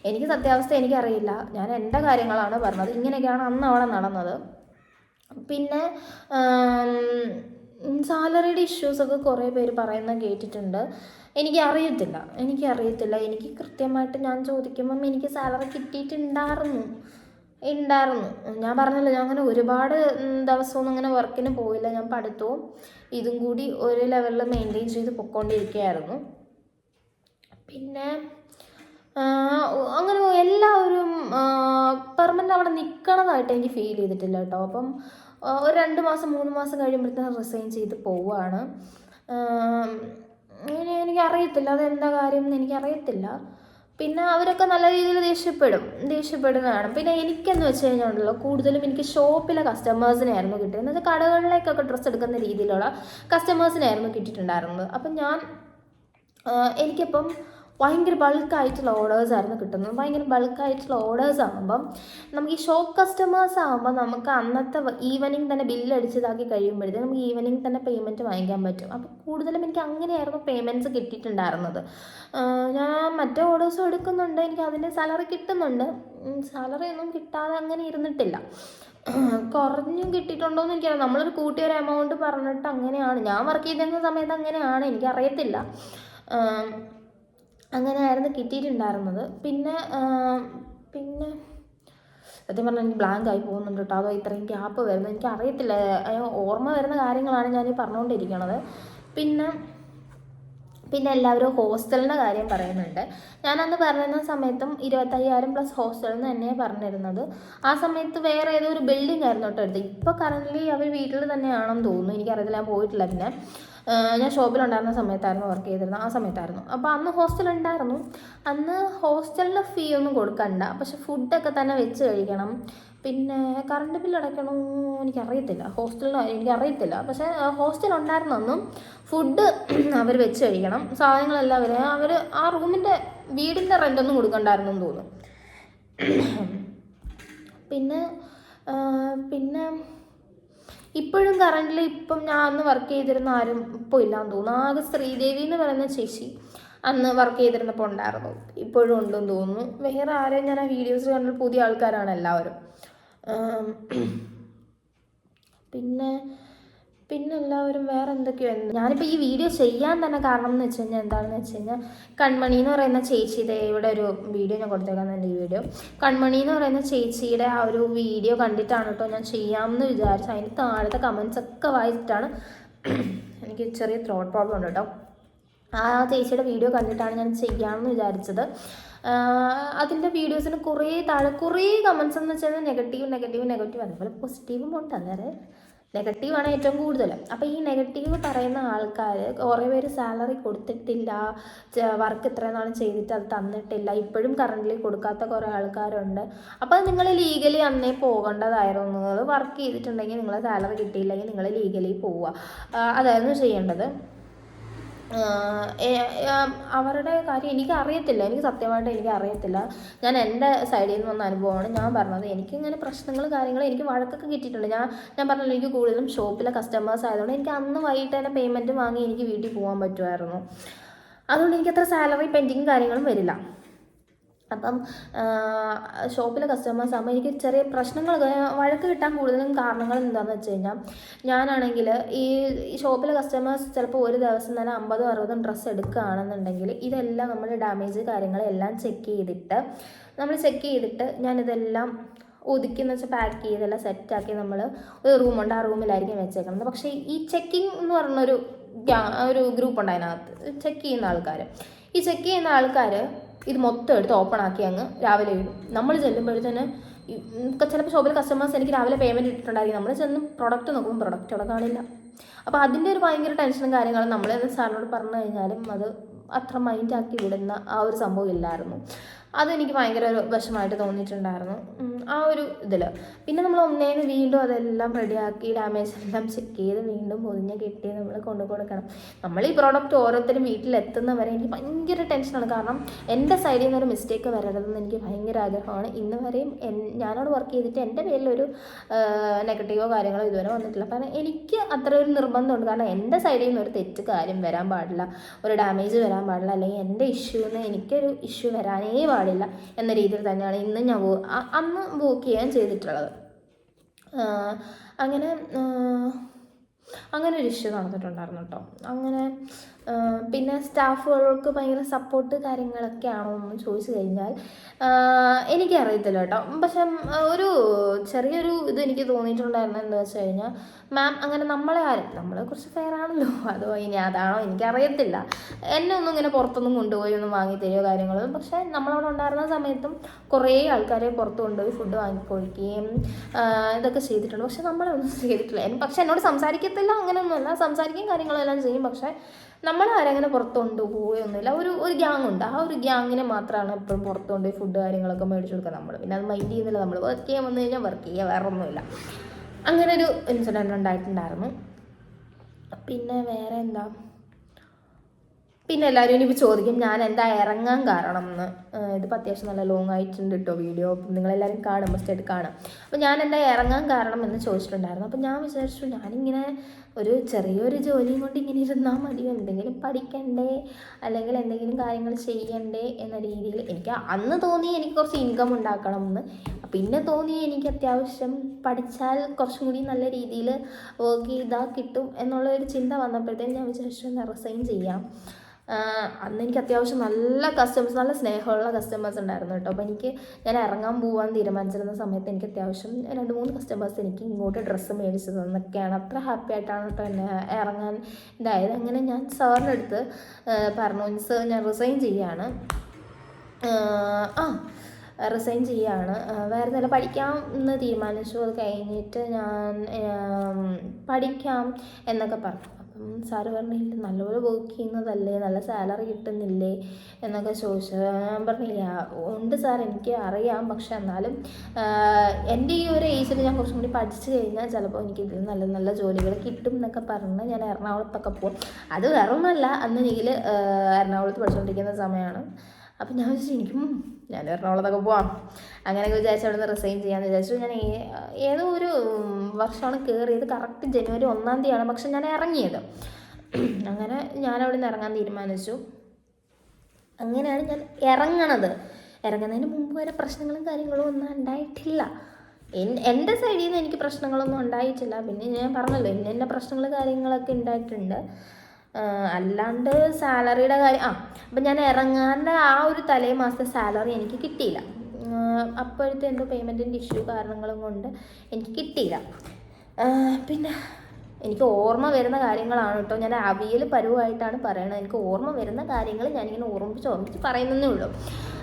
എനിക്ക് സത്യാവസ്ഥ എനിക്കറിയില്ല. ഞാൻ എൻ്റെ കാര്യങ്ങളാണ് പറഞ്ഞത്. ഇങ്ങനെയൊക്കെയാണ് അന്ന് അവിടെ നടന്നത്. പിന്നെ സാലറിയുടെ ഇഷ്യൂസൊക്കെ കുറേ പേര് പറയുന്നത് കേട്ടിട്ടുണ്ട്. എനിക്കറിയത്തില്ല. എനിക്ക് കൃത്യമായിട്ട് ഞാൻ ചോദിക്കുമ്പം എനിക്ക് സാലറി കിട്ടിയിട്ടുണ്ടായിരുന്നു. ഞാൻ പറഞ്ഞല്ലോ, ഞാൻ അങ്ങനെ ഒരുപാട് ദിവസമൊന്നും അങ്ങനെ വർക്കിന് പോയില്ല. ഞാൻ പഠിത്തവും ഇതും കൂടി ഒരു ലെവലിൽ മെയിൻറ്റെയിൻ ചെയ്ത് പൊയ്ക്കൊണ്ടിരിക്കുകയായിരുന്നു. പിന്നെ അങ്ങനെ എല്ലാവരും പെർമനൻ്റ് അവിടെ നിൽക്കണതായിട്ട് എനിക്ക് ഫീൽ ചെയ്തിട്ടില്ല കേട്ടോ. അപ്പം ഒരു 2 മാസം 3 മാസം കഴിയുമ്പോഴത്തേനും റിസൈൻ ചെയ്ത് പോവുകയാണ്. എനിക്കറിയത്തില്ല അതെന്താ കാര്യം എന്ന് എനിക്കറിയത്തില്ല. പിന്നെ അവരൊക്കെ നല്ല രീതിയിൽ ദേഷ്യപ്പെടുന്നതാണ്. പിന്നെ എനിക്കെന്ന് വെച്ച് കഴിഞ്ഞാൽ ഉണ്ടല്ലോ, കൂടുതലും എനിക്ക് ഷോപ്പിലെ കസ്റ്റമേഴ്സിനായിരുന്നു കിട്ടിയത്. എന്ന് വെച്ചാൽ കടകളിലേക്കൊക്കെ ഡ്രസ്സ് എടുക്കുന്ന രീതിയിലുള്ള കസ്റ്റമേഴ്സിനായിരുന്നു കിട്ടിയിട്ടുണ്ടായിരുന്നത്. അപ്പം എനിക്കിപ്പം ഭയങ്കര ബൾക്കായിട്ടുള്ള ഓർഡേഴ്സായിരുന്നു കിട്ടുന്നത്. ഭയങ്കര ബൾക്കായിട്ടുള്ള ഓർഡേഴ്സ് ആകുമ്പം നമുക്ക് ഈ ഷോപ്പ് കസ്റ്റമേഴ്സ് ആകുമ്പോൾ നമുക്ക് അന്നത്തെ ഈവനിങ് തന്നെ ബില്ലടിച്ചതാക്കി കഴിയുമ്പോഴത്തേക്കും നമുക്ക് ഈവനിങ് തന്നെ പേയ്മെൻറ്റ് വാങ്ങിക്കാൻ പറ്റും. അപ്പോൾ കൂടുതലും എനിക്ക് അങ്ങനെയായിരുന്നു പേയ്മെൻറ്റ്സ് കിട്ടിയിട്ടുണ്ടായിരുന്നത്. ഞാൻ മറ്റേ ഓർഡേഴ്സും എടുക്കുന്നുണ്ട്, എനിക്ക് അതിൻ്റെ സാലറി കിട്ടുന്നുണ്ട്. സാലറി ഒന്നും കിട്ടാതെ അങ്ങനെ ഇരുന്നിട്ടില്ല. കുറഞ്ഞും കിട്ടിയിട്ടുണ്ടോ എന്ന് എനിക്കറിയാം. നമ്മളൊരു കൂട്ടിയൊരു എമൗണ്ട് പറഞ്ഞിട്ട് അങ്ങനെയാണ് ഞാൻ വർക്ക് ചെയ്തിരുന്ന സമയത്ത്, അങ്ങനെയാണ്, എനിക്കറിയത്തില്ല. അങ്ങനെയായിരുന്നു കിട്ടിയിട്ടുണ്ടായിരുന്നത്. പിന്നെ സത്യം പറഞ്ഞാൽ എനിക്ക് ബ്ലാങ്ക് ആയി പോകുന്നുണ്ട് കേട്ടോ. അതോ ഇത്രയും ഗ്യാപ്പ് വരുന്നത് എനിക്കറിയത്തില്ല. ഓർമ്മ വരുന്ന കാര്യങ്ങളാണ് ഞാനീ പറഞ്ഞുകൊണ്ടിരിക്കുന്നത്. പിന്നെ എല്ലാവരും ഹോസ്റ്റലിൻ്റെ കാര്യം പറയുന്നുണ്ട്. ഞാനന്ന് പറഞ്ഞിരുന്ന സമയത്തും 25,000 പ്ലസ് ഹോസ്റ്റലിൽ നിന്ന് തന്നെയാണ് പറഞ്ഞിരുന്നത്. ആ സമയത്ത് വേറെ ഏതോ ഒരു ബിൽഡിംഗ് ആയിരുന്നു കേട്ടോ എടുത്തത്. ഇപ്പോൾ കറൻ്റ്ലി അവർ വീട്ടിൽ തന്നെയാണെന്ന് തോന്നുന്നു, എനിക്കറിയത്തില്ല, ഞാൻ പോയിട്ടില്ല. പിന്നെ ഞാൻ ഷോപ്പിലുണ്ടായിരുന്ന സമയത്തായിരുന്നു വർക്ക് ചെയ്തിരുന്നത്, ആ സമയത്തായിരുന്നു. അപ്പോൾ അന്ന് ഹോസ്റ്റലുണ്ടായിരുന്നു. അന്ന് ഹോസ്റ്റലിന് ഫീ ഒന്നും കൊടുക്കണ്ട, പക്ഷെ ഫുഡൊക്കെ തന്നെ വെച്ച് കഴിക്കണം. പിന്നെ കറണ്ട് ബില്ല് അടയ്ക്കണോ എനിക്കറിയത്തില്ല, ഹോസ്റ്റലിന് എനിക്കറിയത്തില്ല. പക്ഷേ ഹോസ്റ്റലുണ്ടായിരുന്നെന്നും ഫുഡ് അവർ വെച്ച് കഴിക്കണം. സാധനങ്ങളെല്ലാം അവർ ആ റൂമിൻ്റെ വീടിൻ്റെ റെൻ്റൊന്നും കൊടുക്കണ്ടായിരുന്നു എന്ന് തോന്നുന്നു. പിന്നെ ഇപ്പോഴും കറൻ്റ് ഇപ്പം ഞാൻ അന്ന് വർക്ക് ചെയ്തിരുന്ന ആരും ഇപ്പോൾ ഇല്ലാന്ന് തോന്നുന്നു. ആകെ ശ്രീദേവി എന്ന് പറയുന്ന ചേച്ചി, അന്ന് വർക്ക് ചെയ്തിരുന്നപ്പോൾ ഉണ്ടായിരുന്നു, ഇപ്പോഴും ഉണ്ടെന്ന് തോന്നുന്നു. വേറെ ആരെയും ഞാൻ ആ വീഡിയോസ് കണ്ടിട്ട് പുതിയ ആൾക്കാരാണ് എല്ലാവരും. പിന്നെ എല്ലാവരും വേറെ എന്തൊക്കെയോ. ഞാനിപ്പോൾ ഈ വീഡിയോ ചെയ്യാൻ തന്നെ കാരണം എന്ന് വെച്ച് കഴിഞ്ഞാൽ എന്താണെന്ന് വെച്ച് കഴിഞ്ഞാൽ, കൺമണി എന്ന് പറയുന്ന ചേച്ചിയുടെ ഇവിടെ ഒരു വീഡിയോ ഞാൻ കൊടുത്തേക്കാൻ തന്നെ ഈ വീഡിയോ. കൺമണി എന്ന് പറയുന്ന ചേച്ചിയുടെ ആ ഒരു വീഡിയോ കണ്ടിട്ടാണ് കേട്ടോ ഞാൻ ചെയ്യാമെന്ന് വിചാരിച്ചു. അതിന് താഴത്തെ കമൻസ് ഒക്കെ വായിച്ചിട്ടാണ്. എനിക്ക് ചെറിയ ത്രോട്ട് പ്രോബ്ലം ഉണ്ട് കേട്ടോ. ആ ചേച്ചിയുടെ വീഡിയോ കണ്ടിട്ടാണ് ഞാൻ ചെയ്യാമെന്ന് വിചാരിച്ചത്. അതിൻ്റെ വീഡിയോസിന് കുറേ കമൻസ് എന്ന് വെച്ചാൽ നെഗറ്റീവ് അതുപോലെ പോസിറ്റീവും ഉണ്ട്. അന്നേരം നെഗറ്റീവാണ് ഏറ്റവും കൂടുതൽ. അപ്പോൾ ഈ നെഗറ്റീവ് പറയുന്ന ആൾക്കാർ കുറേ പേര് സാലറി കൊടുത്തിട്ടില്ല, വർക്ക് ഇത്രയും നാളും ചെയ്തിട്ട് അത് തന്നിട്ടില്ല, ഇപ്പോഴും കറൻ്റ് കൊടുക്കാത്ത കുറേ ആൾക്കാരുണ്ട്. അപ്പോൾ നിങ്ങൾ ലീഗലി അന്നേ പോകേണ്ടതായിരുന്നു. വർക്ക് ചെയ്തിട്ടുണ്ടെങ്കിൽ നിങ്ങളെ സാലറി കിട്ടിയില്ലെങ്കിൽ നിങ്ങൾ ലീഗലി പോവുക, അതായിരുന്നു ചെയ്യേണ്ടത്. അവരുടെ കാര്യം എനിക്ക് സത്യമായിട്ട് അറിയത്തില്ല. ഞാൻ എൻ്റെ സൈഡിൽ നിന്ന് വന്ന അനുഭവമാണ് ഞാൻ പറഞ്ഞത്. എനിക്കിങ്ങനെ കാര്യങ്ങൾ എനിക്ക് വഴക്കൊക്കെ കിട്ടിയിട്ടുണ്ട്. ഞാൻ പറഞ്ഞല്ലോ, എനിക്ക് കൂടുതലും ഷോപ്പിലെ കസ്റ്റമേഴ്സ് ആയതുകൊണ്ട് എനിക്ക് അന്ന് വൈകിട്ട് തന്നെ പേയ്മെൻറ്റ് വാങ്ങി എനിക്ക് വീട്ടിൽ പോകാൻ പറ്റുമായിരുന്നു. അതുകൊണ്ട് എനിക്ക് അത്ര സാലറി പെൻഡിങ് കാര്യങ്ങളും വരില്ല. അപ്പം ഷോപ്പിലെ കസ്റ്റമേഴ്സ് ആകുമ്പോൾ എനിക്ക് ചെറിയ പ്രശ്നങ്ങൾ, വഴക്ക് കിട്ടാൻ കൂടുതലും കാരണങ്ങൾ എന്താണെന്ന് വെച്ച് കഴിഞ്ഞാൽ, ഞാനാണെങ്കിൽ ഈ ഷോപ്പിലെ കസ്റ്റമേഴ്സ് ചിലപ്പോൾ ഒരു ദിവസം തന്നെ 50-60 ഡ്രസ്സ് എടുക്കുകയാണെന്നുണ്ടെങ്കിൽ ഇതെല്ലാം നമ്മൾ ഡാമേജ് കാര്യങ്ങളെല്ലാം ചെക്ക് ചെയ്തിട്ട് ഞാനിതെല്ലാം ഒതുക്കിയെന്ന് വെച്ചാൽ പാക്ക് ചെയ്തെല്ലാം സെറ്റാക്കി നമ്മൾ ഒരു റൂമുണ്ട്, ആ റൂമിലായിരിക്കും വെച്ചേക്കുന്നത്. പക്ഷേ ഈ ചെക്കിങ് എന്ന് പറഞ്ഞൊരു ഗ്രൂപ്പ് ഉണ്ട്, അതിനകത്ത് ചെക്ക് ചെയ്യുന്ന ആൾക്കാർ ഇത് മൊത്തം എടുത്ത് ഓപ്പൺ ആക്കി അങ്ങ് രാവിലെ ഇടും. നമ്മൾ ചെല്ലുമ്പോഴത്തേന് ചിലപ്പോൾ ഷോപ്പിൽ കസ്റ്റമേഴ്സ് എനിക്ക് രാവിലെ പേയ്മെൻറ്റ് ഇട്ടിട്ടുണ്ടായിരിക്കും, നമ്മൾ ചെന്ന് പ്രൊഡക്റ്റ് നോക്കുമ്പോൾ പ്രൊഡക്റ്റ് അവിടെ കാണില്ല. അപ്പോൾ അതിൻ്റെ ഒരു ഭയങ്കര ടെൻഷനും കാര്യങ്ങളും നമ്മൾ സാറിനോട് പറഞ്ഞു കഴിഞ്ഞാലും അത് അത്ര മൈൻഡാക്കി വിടുന്ന ആ ഒരു സംഭവം ഇല്ലായിരുന്നു. അതെനിക്ക് ഭയങ്കര ഒരു വിഷമമായിട്ട് തോന്നിയിട്ടുണ്ടായിരുന്നു ആ ഒരു ഇതിൽ. പിന്നെ നമ്മൾ ഒന്നേന്ന് വീണ്ടും അതെല്ലാം റെഡിയാക്കി ഡാമേജ് എല്ലാം ചെക്ക് ചെയ്ത് വീണ്ടും പൊതിഞ്ഞ് കെട്ടി നമ്മൾ കൊണ്ടു കൊടുക്കണം. നമ്മൾ ഈ പ്രോഡക്റ്റ് ഓരോരുത്തരും വീട്ടിലെത്തുന്നവരെ എനിക്ക് ഭയങ്കര ടെൻഷനാണ്. കാരണം എൻ്റെ സൈഡിൽ നിന്നൊരു മിസ്റ്റേക്ക് വരരുതെന്ന് എനിക്ക് ഭയങ്കര ആഗ്രഹമാണ്. ഇന്ന് വരെയും ഞാനോട് വർക്ക് ചെയ്തിട്ട് എൻ്റെ പേരിലൊരു നെഗറ്റീവോ കാര്യങ്ങളോ ഇതുവരെ വന്നിട്ടില്ല. കാരണം എനിക്ക് അത്ര ഒരു നിർബന്ധമുണ്ട്. കാരണം എൻ്റെ സൈഡിൽ നിന്ന് ഒരു തെറ്റ് കാര്യം വരാൻ പാടില്ല, ഒരു ഡാമേജ് വരാൻ പാടില്ല, അല്ലെങ്കിൽ എൻ്റെ ഇഷ്യൂന്ന് എനിക്കൊരു ഇഷ്യൂ വരാനേ പാടില്ല എന്ന രീതിയിൽ തന്നെയാണ് ഇന്ന് ഞാൻ അന്ന് ബുക്ക് ചെയ്യാൻ ചെയ്തിട്ടുള്ളത്. അങ്ങനെ ഒരു ഇഷ്യൂ നടന്നിട്ടുണ്ടായിരുന്നു കേട്ടോ. അങ്ങനെ പിന്നെ സ്റ്റാഫുകൾക്ക് ഭയങ്കര സപ്പോർട്ട് കാര്യങ്ങളൊക്കെ ആണോ എന്ന് ചോദിച്ചു കഴിഞ്ഞാൽ എനിക്കറിയത്തില്ല കേട്ടോ. പക്ഷെ ഒരു ചെറിയൊരു ഇത് എനിക്ക് തോന്നിയിട്ടുണ്ടായിരുന്നു. എന്താ വെച്ച് കഴിഞ്ഞാൽ, മാം അങ്ങനെ നമ്മളെ കുറച്ച് ഫെയർ ആണല്ലോ, അതോ ഇനി അതാണോ എനിക്കറിയത്തില്ല, എന്നെ ഒന്നും ഇങ്ങനെ പുറത്തൊന്നും കൊണ്ടുപോയി ഒന്നും വാങ്ങി തരുമോ കാര്യങ്ങളൊന്നും. പക്ഷേ നമ്മളവിടെ ഉണ്ടായിരുന്ന സമയത്തും കുറേ ആൾക്കാരെ പുറത്ത് കൊണ്ടുപോയി ഫുഡ് വാങ്ങിക്കൊടുക്കുകയും ഇതൊക്കെ ചെയ്തിട്ടുണ്ട്. പക്ഷെ നമ്മളൊന്നും ചെയ്തിട്ടില്ല. പക്ഷെ എന്നോട് സംസാരിക്കത്തില്ല, അങ്ങനെയൊന്നുമല്ല, സംസാരിക്കുകയും കാര്യങ്ങളെല്ലാം ചെയ്യും. പക്ഷേ നമ്മളാരങ്ങനെ പുറത്ത് കൊണ്ടുപോവുകയൊന്നുമില്ല. ഒരു ഗ്യാങ് ഉണ്ട്, ആ ഒരു ഗ്യാങ്ങിനെ മാത്രമാണ് എപ്പോഴും പുറത്ത് കൊണ്ടുപോയി ഫുഡ് കാര്യങ്ങളൊക്കെ മേടിച്ചു കൊടുക്കുക നമ്മൾ. പിന്നെ അത് മൈൻഡ് ചെയ്യുന്നില്ല. നമ്മൾ വർക്ക് ചെയ്യാൻ വന്നു കഴിഞ്ഞാൽ വർക്ക് ചെയ്യുക, വേറെ ഒന്നുമില്ല. അങ്ങനെ ഒരു ഇൻസിഡൻറ്റ് ഉണ്ടായിട്ടുണ്ടായിരുന്നു. പിന്നെ വേറെ എന്താ, പിന്നെ എല്ലാവരും ഇനിയിപ്പോൾ ചോദിക്കും ഞാൻ എന്താ ഇറങ്ങാൻ കാരണം എന്ന്. ഇതിപ്പോൾ അത്യാവശ്യം നല്ല ലോങ് ആയിട്ടുണ്ട് കേട്ടോ വീഡിയോ, നിങ്ങളെല്ലാവരും കാണും, മസ്റ്റായിട്ട് കാണാം. അപ്പോൾ ഞാൻ എന്താ ഇറങ്ങാൻ കാരണം എന്ന് ചോദിച്ചിട്ടുണ്ടായിരുന്നു. അപ്പോൾ ഞാൻ വിചാരിച്ചു, ഞാനിങ്ങനെ ഒരു ചെറിയൊരു ജോലിയും കൊണ്ട് ഇങ്ങനെ ഇരുന്നാൽ മതിയോ, എന്തെങ്കിലും പഠിക്കണ്ടേ അല്ലെങ്കിൽ എന്തെങ്കിലും കാര്യങ്ങൾ ചെയ്യണ്ടേ എന്ന രീതിയിൽ എനിക്ക് അന്ന് തോന്നി എനിക്ക് കുറച്ച് ഇൻകം ഉണ്ടാക്കണം എന്ന്. പിന്നെ തോന്നി എനിക്ക് അത്യാവശ്യം പഠിച്ചാൽ കുറച്ചും കൂടി നല്ല രീതിയിൽ വർക്ക് ചെയ്താൽ കിട്ടും എന്നുള്ളൊരു ചിന്ത വന്നപ്പോഴത്തേക്കും ഞാൻ വിചാരിച്ചു റിസൈൻ ചെയ്യാം. അന്ന് എനിക്ക് അത്യാവശ്യം നല്ല കസ്റ്റമേഴ്സ്, നല്ല സ്നേഹമുള്ള കസ്റ്റമേഴ്സ് ഉണ്ടായിരുന്നു കേട്ടോ. അപ്പോൾ ഞാൻ ഇറങ്ങാൻ പോകാൻ തീരുമാനിച്ചിരുന്ന സമയത്ത് എനിക്ക് അത്യാവശ്യം 2-3 കസ്റ്റമേഴ്സ് എനിക്ക് ഇങ്ങോട്ട് ഡ്രസ്സ് മേടിച്ചു തന്നൊക്കെയാണ്. അത്ര ഹാപ്പി ആയിട്ടാണ് കേട്ടോ എന്നെ ഇറങ്ങാൻ ഇതായത്. അങ്ങനെ ഞാൻ സാറിൻ്റെ അടുത്ത് പറഞ്ഞു, സർ ഞാൻ റിസൈൻ ചെയ്യാണ്, വേറെ നല്ല പഠിക്കാം എന്ന് തീരുമാനിച്ചു. അത് കഴിഞ്ഞിട്ട് ഞാൻ പഠിക്കാം എന്നൊക്കെ പറഞ്ഞു. അപ്പം സാറ് പറഞ്ഞില്ല, നല്ലപോലെ വർക്ക് ചെയ്യുന്നതല്ലേ, നല്ല സാലറി കിട്ടുന്നില്ലേ എന്നൊക്കെ ചോദിച്ചു. ഞാൻ പറഞ്ഞില്ല, ഉണ്ട് സാർ എനിക്ക് അറിയാം, പക്ഷെ എന്നാലും എൻ്റെ ഈ ഒരു ഏജിൽ ഞാൻ കുറച്ചും കൂടി പഠിച്ചു കഴിഞ്ഞാൽ ചിലപ്പോൾ എനിക്ക് ഇതിൽ നല്ല നല്ല ജോലികൾ കിട്ടും എന്നൊക്കെ പറഞ്ഞ് ഞാൻ എറണാകുളത്തൊക്കെ പോകും. അത് വേറെ ഒന്നുമല്ല, അന്ന് എനിക്ക് എറണാകുളത്ത് പഠിച്ചുകൊണ്ടിരിക്കുന്ന സമയമാണ്. അപ്പം ഞാൻ വിചാരിച്ചു ഞാൻ എറണാകുളത്തൊക്കെ പോവാം, അങ്ങനെയൊക്കെ വിചാരിച്ചു അവിടെ നിന്ന് റിസൈൻ ചെയ്യാമെന്ന് വിചാരിച്ചു. ഞാൻ ഏതോ ഒരു വർഷമാണ് കയറിയത്, കറക്റ്റ് ജനുവരി 1-ാം തീയതിയാണ് പക്ഷെ ഞാൻ ഇറങ്ങിയത്. അങ്ങനെ ഞാൻ അവിടെ നിന്ന് ഇറങ്ങാൻ തീരുമാനിച്ചു. അങ്ങനെയാണ് ഞാൻ ഇറങ്ങുന്നതിന് മുമ്പ് വരെ പ്രശ്നങ്ങളും കാര്യങ്ങളും ഒന്നും ഉണ്ടായിട്ടില്ല. എൻ്റെ സൈഡിൽ നിന്ന് എനിക്ക് പ്രശ്നങ്ങളൊന്നും ഉണ്ടായിട്ടില്ല. പിന്നെ ഞാൻ പറഞ്ഞല്ലോ ഇന്ന പ്രശ്നങ്ങൾ കാര്യങ്ങളൊക്കെ ഉണ്ടായിട്ടുണ്ട്. അല്ലാണ്ട് സാലറിയുടെ കാര്യം അപ്പം ഞാൻ ഇറങ്ങാൻ്റെ ആ ഒരു തലേ മാസത്തെ സാലറി എനിക്ക് കിട്ടിയില്ല. അപ്പോഴത്തെ എന്തോ പേയ്മെൻറ്റിൻ്റെ ഇഷ്യൂ കാരണങ്ങളും കൊണ്ട് എനിക്ക് കിട്ടിയില്ല. പിന്നെ എനിക്ക് ഓർമ്മ വരുന്ന കാര്യങ്ങളാണ് കേട്ടോ, ഞാൻ അവിയൽ പരുവായിട്ടാണ് പറയണത്. എനിക്ക് ഓർമ്മ വരുന്ന കാര്യങ്ങൾ ഞാനിങ്ങനെ ഓർമ്മിച്ച് പറയുന്നതേ ഉള്ളൂ.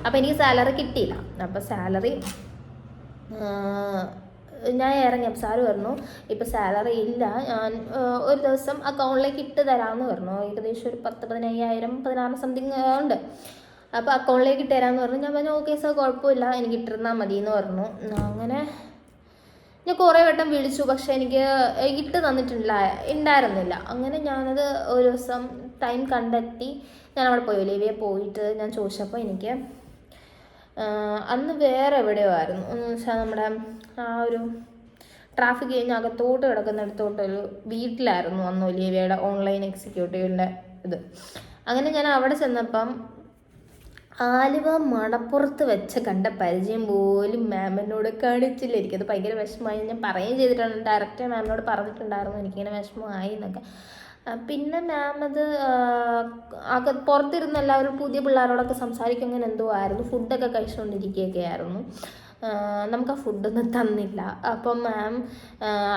അപ്പോൾ എനിക്ക് സാലറി കിട്ടിയില്ല. അപ്പോൾ സാലറി ഞാൻ ഇറങ്ങി. അപ്പോൾ സാറ് പറഞ്ഞു ഇപ്പോൾ സാലറി ഇല്ല, ഞാൻ ഒരു ദിവസം അക്കൗണ്ടിലേക്ക് ഇട്ട് തരാമെന്ന് പറഞ്ഞു. ഏകദേശം ഒരു 10,000-15,000 16 സംതിങ് ഉണ്ട്. അപ്പോൾ അക്കൗണ്ടിലേക്ക് ഇട്ട് തരാമെന്ന് പറഞ്ഞു. ഞാൻ പറഞ്ഞു ഓക്കെ സാർ കുഴപ്പമില്ല, എനിക്ക് ഇട്ടിരുന്നാൽ മതി എന്ന് പറഞ്ഞു. അങ്ങനെ ഞാൻ കുറേ വട്ടം വിളിച്ചു, പക്ഷെ എനിക്ക് ഇട്ട് ഉണ്ടായിരുന്നില്ല. അങ്ങനെ ഞാനത് ഒരു ദിവസം ടൈം കണ്ടെത്തി ഞാൻ അവിടെ പോയി ഒലിവിയെ പോയിട്ട് ഞാൻ ചോദിച്ചപ്പോൾ എനിക്ക് അന്ന് വേറെ എവിടെയോ ആയിരുന്നു എന്ന് വെച്ചാൽ നമ്മുടെ ആ ഒരു ട്രാഫിക് കഴിഞ്ഞ് അകത്തോട്ട് കിടക്കുന്നിടത്തോട്ടൊരു വീട്ടിലായിരുന്നു അന്ന് ഒലിവിയയുടെ ഓൺലൈൻ എക്സിക്യൂട്ടീവിൻ്റെ ഇത്. അങ്ങനെ ഞാൻ അവിടെ ചെന്നപ്പം ആലുവ മണപ്പുറത്ത് വെച്ച് കണ്ട പരിചയം പോലും മാമിനോട് കാണിച്ചില്ല. എനിക്കത് ഭയങ്കര വിഷമമായി. ഞാൻ പറയുകയും ചെയ്തിട്ടാണ്, ഡയറക്റ്റ് മാമിനോട് പറഞ്ഞിട്ടുണ്ടായിരുന്നു എനിക്കിങ്ങനെ വിഷമമായി എന്നൊക്കെ. പിന്നെ മാം അത് പുറത്തിരുന്ന് എല്ലാവരും പുതിയ പിള്ളേരോടൊക്കെ സംസാരിക്കും, അങ്ങനെ എന്തോ ആയിരുന്നു. ഫുഡൊക്കെ കഴിച്ചുകൊണ്ടിരിക്കുകയൊക്കെ ആയിരുന്നു. നമുക്ക് ആ ഫുഡൊന്നും തന്നില്ല. അപ്പം മാം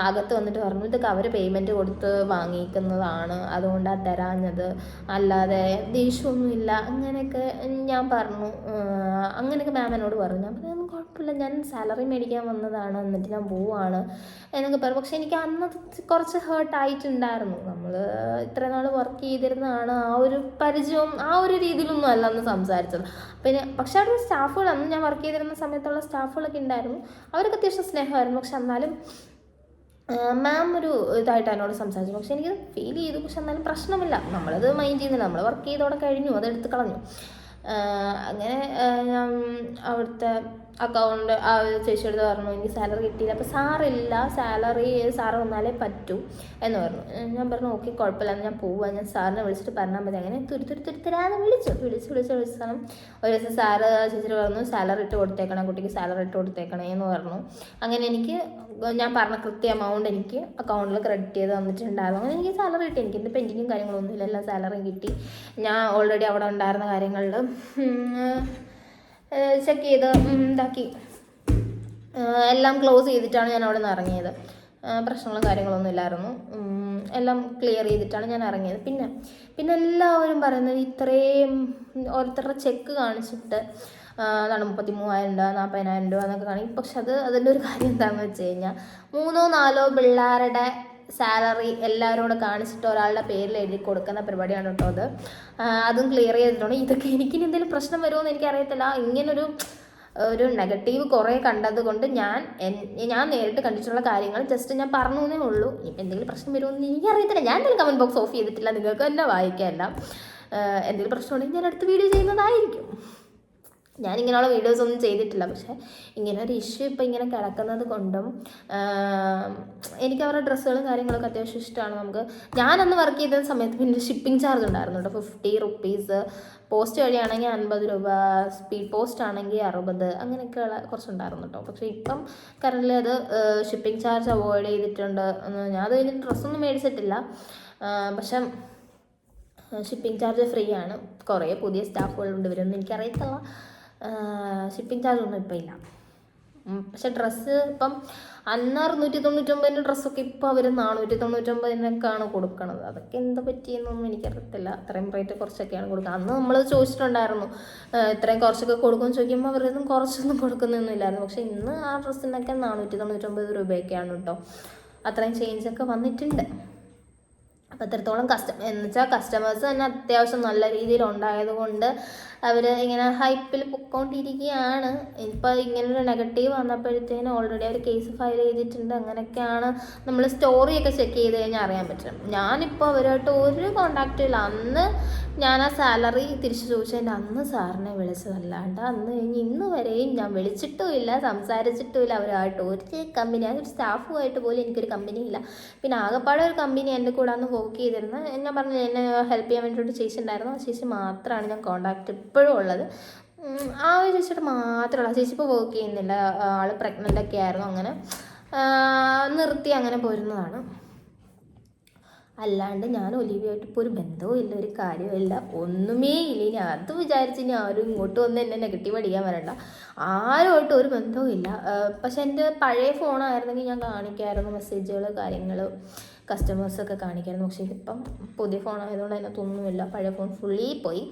അകത്ത് വന്നിട്ട് പറഞ്ഞു ഇതൊക്കെ അവർ പേയ്മെൻറ്റ് കൊടുത്ത് വാങ്ങിക്കുന്നതാണ്, അതുകൊണ്ടാണ് തരാഞ്ഞത്, അല്ലാതെ ദേഷ്യമൊന്നുമില്ല അങ്ങനെയൊക്കെ ഞാൻ പറഞ്ഞു. അങ്ങനെയൊക്കെ മാം എന്നോട് പറഞ്ഞു. ഞാൻ പറഞ്ഞു കുഴപ്പമില്ല, ഞാൻ സാലറി മേടിക്കാൻ വന്നതാണ്, എന്നിട്ട് ഞാൻ പോവാണ് എന്നൊക്കെ പറഞ്ഞു. പക്ഷെ എനിക്ക് അന്ന് കുറച്ച് ഹേർട്ടായിട്ടുണ്ടായിരുന്നു. നമ്മൾ ഇത്രയും നാൾ വർക്ക് ചെയ്തിരുന്നതാണ്, ആ ഒരു പരിചയവും ആ ഒരു രീതിയിലൊന്നും അല്ല അന്ന് സംസാരിച്ചത്. പിന്നെ പക്ഷെ അവിടെ സ്റ്റാഫുകൾ, അന്ന് ഞാൻ വർക്ക് ചെയ്തിരുന്ന സമയത്തുള്ള സ്റ്റാഫുകളൊക്കെ ഉണ്ടായിരുന്നു, അവരൊക്കെ അത്യാവശ്യം സ്നേഹമായിരുന്നു. പക്ഷെ എന്നാലും മാം ഒരു ഇതായിട്ട് എന്നോട് സംസാരിച്ചു. പക്ഷെ എനിക്ക് ഫീൽ ചെയ്തു. പക്ഷെ എന്നാലും പ്രശ്നമില്ല, നമ്മളത് മൈൻഡ് ചെയ്യുന്നില്ല, നമ്മൾ വർക്ക് ചെയ്തോടെ കഴിഞ്ഞു, അതെടുത്ത് കളഞ്ഞു. അങ്ങനെ ഞാൻ അവിടുത്തെ അക്കൗണ്ട് ആ ചേച്ചിയെടുത്ത് പറഞ്ഞു എനിക്ക് സാലറി കിട്ടിയില്ല. അപ്പോൾ സാറില്ല, സാലറി സാറ് വന്നാലേ പറ്റൂ എന്ന് പറഞ്ഞു. ഞാൻ പറഞ്ഞു ഓക്കെ കുഴപ്പമില്ല, ഞാൻ പോവാം, ഞാൻ സാറിനെ വിളിച്ചിട്ട് പറഞ്ഞാൽ മതി. അങ്ങനെ തുരുത്തരാതെ വിളിച്ചു സ്ഥലം ഒരു ദിവസം സാറ് ചേച്ചി പറഞ്ഞു സാലറി ഇട്ട് കൊടുത്തേക്കണം, കുട്ടിക്ക് സാലറി ഇട്ട് കൊടുത്തേക്കണേ എന്ന് പറഞ്ഞു. അങ്ങനെ എനിക്ക് ഞാൻ പറഞ്ഞ കൃത്യ എമൗണ്ട് എനിക്ക് അക്കൗണ്ടിൽ ക്രെഡിറ്റ് ചെയ്ത് തന്നിട്ടുണ്ടായിരുന്നു. അങ്ങനെ എനിക്ക് സാലറി കിട്ടി. എനിക്ക് ഇന്ന് പെൻഡിങ്ങും കാര്യങ്ങളൊന്നുമില്ല, എല്ലാ സാലറിയും കിട്ടി. ഞാൻ ഓൾറെഡി അവിടെ ഉണ്ടായിരുന്ന കാര്യങ്ങളിൽ ചെക്ക് ചെയ്ത് ഇതാക്കി എല്ലാം ക്ലോസ് ചെയ്തിട്ടാണ് ഞാൻ അവിടെ നിന്ന് ഇറങ്ങിയത്. പ്രശ്നങ്ങളും കാര്യങ്ങളൊന്നും ഇല്ലായിരുന്നു, എല്ലാം ക്ലിയർ ചെയ്തിട്ടാണ് ഞാൻ ഇറങ്ങിയത്. പിന്നെ എല്ലാവരും പറയുന്നത് ഇത്രയും ഓരോരുത്തരുടെ ചെക്ക് കാണിച്ചിട്ട് അതാണ് 33,000 രൂപ 40,000 രൂപ എന്നൊക്കെ കാണിക്കും. പക്ഷെ അതിൻ്റെ ഒരു കാര്യം എന്താണെന്ന് വെച്ച് കഴിഞ്ഞാൽ 3-4 പിള്ളേരുടെ സാലറി എല്ലാവരോടും കാണിച്ചിട്ട് ഒരാളുടെ പേരിൽ എഴുതി കൊടുക്കുന്ന പരിപാടിയാണ് കേട്ടോ അത്. അതും ക്ലിയർ ചെയ്തിട്ടുണ്ട്. ഇതൊക്കെ എനിക്കിനി എന്തെങ്കിലും പ്രശ്നം വരുമോ എന്ന് എനിക്കറിയത്തില്ല. ഇങ്ങനൊരു നെഗറ്റീവ് കുറേ കണ്ടത് കൊണ്ട് ഞാൻ നേരിട്ട് കണ്ടിട്ടുള്ള കാര്യങ്ങൾ ജസ്റ്റ് ഞാൻ പറഞ്ഞു എന്നേ ഉള്ളൂ. എന്തെങ്കിലും പ്രശ്നം വരുമോ എന്ന് എനിക്കറിയത്തില്ല. ഞാൻ എന്തെങ്കിലും കമൻറ്റ് ബോക്സ് ഓഫ് ചെയ്തിട്ടില്ല, നിങ്ങൾക്ക് തന്നെ വായിക്കാമല്ല. എന്തെങ്കിലും പ്രശ്നമുണ്ടെങ്കിൽ ഞാൻ അടുത്ത വീഡിയോ ചെയ്യുന്നതായിരിക്കും. ഞാനിങ്ങനെയുള്ള വീഡിയോസ് ഒന്നും ചെയ്തിട്ടില്ല. പക്ഷേ ഇങ്ങനെ ഒരു ഇഷ്യൂ ഇപ്പോൾ ഇങ്ങനെ കിടക്കുന്നത് കൊണ്ടും എനിക്ക് അവരുടെ ഡ്രസ്സുകളും കാര്യങ്ങളൊക്കെ അത്യാവശ്യം ഇഷ്ടമാണ്. ഞാനന്ന് വർക്ക് ചെയ്ത സമയത്ത് പിന്നെ ഷിപ്പിംഗ് ചാർജ് ഉണ്ടായിരുന്നു കേട്ടോ, 50 റുപ്പീസ്. പോസ്റ്റ് വഴിയാണെങ്കിൽ 50 രൂപ, സ്പീഡ് പോസ്റ്റ് ആണെങ്കിൽ 60, അങ്ങനെയൊക്കെയുള്ള കുറച്ചുണ്ടായിരുന്നു കേട്ടോ. പക്ഷേ ഇപ്പം കറൻറ്റ്ലി അത് ഷിപ്പിംഗ് ചാർജ് അവോയ്ഡ് ചെയ്തിട്ടുണ്ട്. ഞാൻ അത് കഴിഞ്ഞിട്ട് ഡ്രസ്സൊന്നും മേടിച്ചിട്ടില്ല, പക്ഷെ ഷിപ്പിംഗ് ചാർജ് ഫ്രീ ആണ്. കുറേ പുതിയ സ്റ്റാഫുകളുണ്ട്, ഇവരൊന്നും എനിക്കറിയത്തില്ല. ഷിപ്പിംഗ് ചാർജ് ഒന്നും ഇപ്പം ഇല്ല. പക്ഷെ ഡ്രസ്സ് ഇപ്പം അന്ന് 699 ഡ്രസ്സൊക്കെ ഇപ്പോൾ അവർ 499 കൊടുക്കണത്. അതൊക്കെ എന്താ പറ്റിയെന്നൊന്നും എനിക്കറിയത്തില്ല. അത്രയും റേറ്റ് കുറച്ചൊക്കെയാണ് കൊടുക്കുക. അന്ന് നമ്മൾ ചോദിച്ചിട്ടുണ്ടായിരുന്നു ഇത്രയും കുറച്ചൊക്കെ കൊടുക്കുമെന്ന് ചോദിക്കുമ്പോൾ അവരൊന്നും കുറച്ചൊന്നും കൊടുക്കുന്നൊന്നും ഇല്ലായിരുന്നു. പക്ഷെ ഇന്ന് ആ ഡ്രസ്സിനൊക്കെ 499 രൂപയൊക്കെയാണ് കേട്ടോ. അത്രയും ചേഞ്ചൊക്കെ വന്നിട്ടുണ്ട്. അപ്പോൾ അത്രത്തോളം കസ്റ്റമേഴ്സ് തന്നെ അത്യാവശ്യം നല്ല രീതിയിൽ ഉണ്ടായത് കൊണ്ട് അവർ ഇങ്ങനെ ഹൈപ്പിൽ പൊയ്ക്കൊണ്ടിരിക്കുകയാണ്. ഇപ്പോൾ ഇങ്ങനൊരു നെഗറ്റീവ് വന്നപ്പോഴത്തേനും ഓൾറെഡി അവർ കേസ് ഫയൽ ചെയ്തിട്ടുണ്ട്. അങ്ങനെയൊക്കെയാണ് നമ്മൾ സ്റ്റോറിയൊക്കെ ചെക്ക് ചെയ്ത് കഴിഞ്ഞാൽ അറിയാൻ പറ്റും. ഞാനിപ്പോൾ അവരുമായിട്ട് ഒരു കോണ്ടാക്റ്റും ഇല്ല. അന്ന് ഞാൻ ആ സാലറി തിരിച്ചു ചോദിച്ചതിൻ്റെ അന്ന് സാറിനെ വിളിച്ചതല്ലാണ്ട് അന്ന് കഴിഞ്ഞ് ഇന്ന് വരെയും ഞാൻ വിളിച്ചിട്ടുമില്ല, സംസാരിച്ചിട്ടുമില്ല അവരുമായിട്ട്. ഒരു കമ്പനി, ആ ഒരു സ്റ്റാഫുമായിട്ട് പോലും എനിക്കൊരു കമ്പനി ഇല്ല. പിന്നെ ആകെപ്പാടെ ഒരു കമ്പനി എൻ്റെ കൂടെ അന്ന് വർക്ക് ചെയ്തിരുന്ന, ഞാൻ പറഞ്ഞു എന്നെ ഹെൽപ്പ് ചെയ്യാൻ വേണ്ടിയിട്ട് ചേച്ചി ഉണ്ടായിരുന്നു. ആ ചേച്ചി മാത്രമാണ് ഞാൻ കോണ്ടാക്ട് ഇപ്പോഴും ഉള്ളത്. ആ ഒരു ചേച്ചിയുടെ മാത്രമുള്ള, ചേച്ചി ഇപ്പോൾ വർക്ക് ചെയ്യുന്നില്ല, ആൾ പ്രഗ്നൻ്റൊക്കെ ആയിരുന്നു, അങ്ങനെ നിർത്തി അങ്ങനെ പോരുന്നതാണ്. അല്ലാണ്ട് ഞാൻ ഒലിവിയായിട്ട് ഇപ്പോൾ ഒരു ബന്ധവും ഇല്ല, ഒരു കാര്യമില്ല, ഒന്നുമേ ഇല്ല. ഇനി അത് വിചാരിച്ച് ഇനി ആരും ഇങ്ങോട്ട് വന്ന് എന്നെ നെഗറ്റീവ് അടിക്കാൻ വരണ്ട. ആരുമായിട്ട് ഒരു ബന്ധവും ഇല്ല. പക്ഷെ എൻ്റെ പഴയ ഫോണായിരുന്നെങ്കിൽ ഞാൻ കാണിക്കായിരുന്നു മെസ്സേജുകൾ, കാര്യങ്ങൾ, കസ്റ്റമേഴ്സൊക്കെ കാണിക്കായിരുന്നു. പക്ഷേ ഇതിപ്പം പുതിയ ഫോണായതുകൊണ്ട് അതിനകത്തൊന്നുമില്ല, പഴയ ഫോൺ ഫുള്ളി പോയി.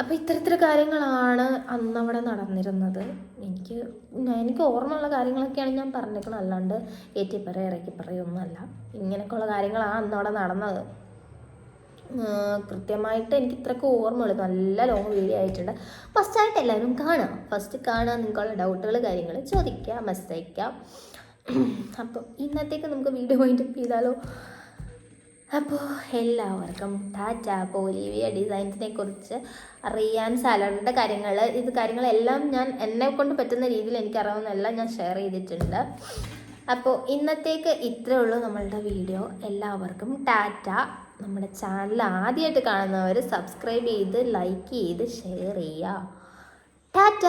അപ്പോൾ ഇത്തരത്തിൽ കാര്യങ്ങളാണ് അന്നവിടെ നടന്നിരുന്നത്. എനിക്ക് ഓർമ്മയുള്ള കാര്യങ്ങളൊക്കെയാണ് ഞാൻ പറഞ്ഞേക്കുന്നത്, അല്ലാണ്ട് ഏറ്റിപ്പറയ ഇറക്കിപ്പറയൊന്നുമല്ല. ഇങ്ങനെയൊക്കെയുള്ള കാര്യങ്ങളാണ് അന്നവിടെ നടന്നത്. കൃത്യമായിട്ട് എനിക്ക് ഇത്രയൊക്കെ ഓർമ്മയുള്ളൂ. നല്ല ലോങ് വീഡിയോ ആയിട്ടുണ്ട്. ഫസ്റ്റായിട്ട് എല്ലാവരും കാണാം, ഫസ്റ്റ് കാണാൻ നിങ്ങൾക്കുള്ള ഡൗട്ടുകൾ, കാര്യങ്ങൾ ചോദിക്കുക, മെസ്സേജ് അയക്കാം. അപ്പോൾ ഇന്നത്തേക്ക് നമുക്ക് വീഡിയോ വൈൻഡപ്പ് ചെയ്താലോ? അപ്പോൾ എല്ലാവർക്കും ടാറ്റ. അപ്പോൾ ഒലിവിയ ഡിസൈൻസിനെ കുറിച്ച് അറിയാൻ, സാലറിയുടെ കാര്യങ്ങളെല്ലാം ഞാൻ എന്നെ കൊണ്ട് പറ്റുന്ന രീതിയിൽ എനിക്കറിയാവുന്നതെല്ലാം ഞാൻ ഷെയർ ചെയ്തിട്ടുണ്ട്. അപ്പോൾ ഇന്നത്തേക്ക് ഇത്രയേ ഉള്ളൂ നമ്മളുടെ വീഡിയോ. എല്ലാവർക്കും ടാറ്റ. നമ്മുടെ ചാനൽ ആദ്യമായിട്ട് കാണുന്നവർ സബ്സ്ക്രൈബ് ചെയ്ത്, ലൈക്ക് ചെയ്ത്, ഷെയർ ചെയ്യുക. ടാറ്റ.